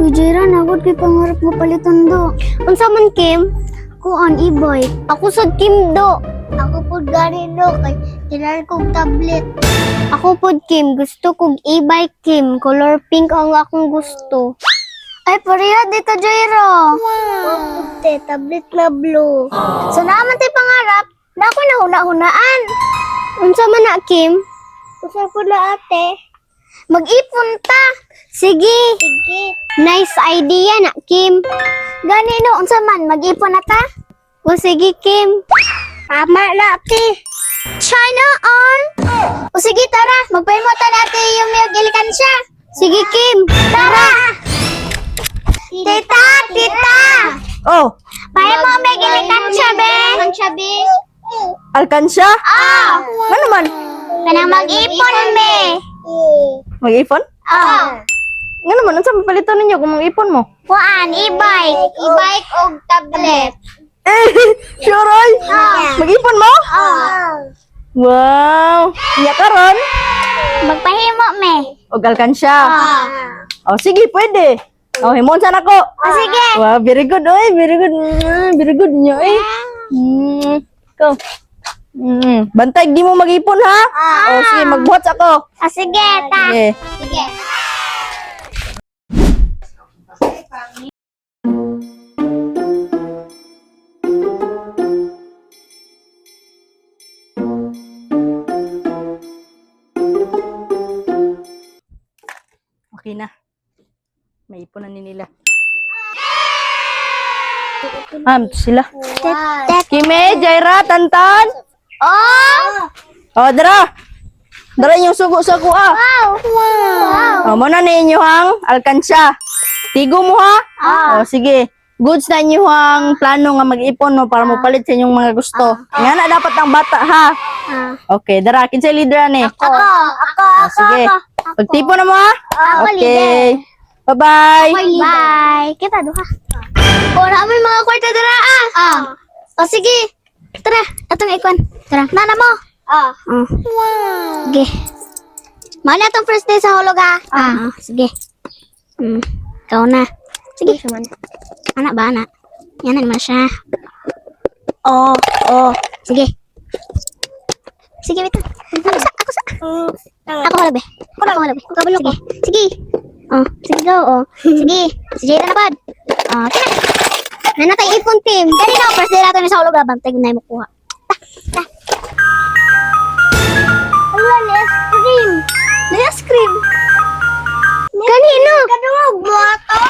Uy, Jaira, nagod kay pangarap mo palitan do. Unsa man Kim? Kuan e-bike. Ako sad Kim do. Ako po gani do kay kailangan kong tablet. Ako pod Kim, gusto kog e-bike Kim. Color pink ang akong gusto. Ay, pareha dito, Jaira. Wow. Tablet na blue. So naman tayo pangarap, na ako na huna-hunaan. Unsa man na Kim? Gusto ko na ate. Mag-ipon ta. Sige. Sige. Nice idea na Kim. Gani no, unsa man, mag-ipon na ta? O sige Kim. Tama na, ate. China on! O sige, tara. Magpahimota natin yung may gilikansya. Sige Kim. Tara! Tita! Tita! Oh, Pahay mo may gilikansya, be? Gilikansya, be? alkansya? Ah! Ano naman? Kanang mag-ipon, be? Mag-ipon? Ah! Nga naman, unsa mapalitan ninyo kung mag-ipon mo? Kuan, e-bike. E-bike o tablet. Eh, sure oy. Mag-ipon mo? Ah! Wow. Iya karon. Magpahimo, me? Og alkansya. Ah! Oh, sige, pwede. Oh, himon sana ko. Sige. Wow, very good oy, very good. Very good nyo eh. Go. Bantay, di mo mag-ipon ha? Oh, sige, magbuhat ako. Ah, sige, ta. Sige. Sige. Okay na. May iponan ni nila. Sila. Kime, Jaira, Tantan. Oh! Oh, dara. Dara yung sugo sa kuha. Wow! Wow! Oh, muna na inyo hang alkansya. Tigo mo ha? Oh, sige. Goods na inyo hang plano nga mag-ipon mo para mo palit sa inyong mga gusto. Nga na dapat ang bata ha. Okay, dara. Kinsay leader ni? Ako! Oh, sige. Pagtipo na mo ha? Ako, Okay. Bye-bye. Bye! Kita duha. Wala may mga kwarta dara ah. O sige. Tara, atong ikon. Tara. Nana mo. Wow. Sige. Mana tong first day sa hulog ah. Sige. Ikaw na. Sige. Anak ba anak? Yan naman siya. Oh. Sige. Sige, wait. Ako sa. Ako halabi. Ako halabi. Sige. Sige. Sige go. Sige. Si Jada na pad. Kina. Nanatay ipon team. Kanina first day nato ni sa hulog bantay na mo kuha. Wala ni ice cream. Ni ice cream. Kanino? Kadungog mo ato.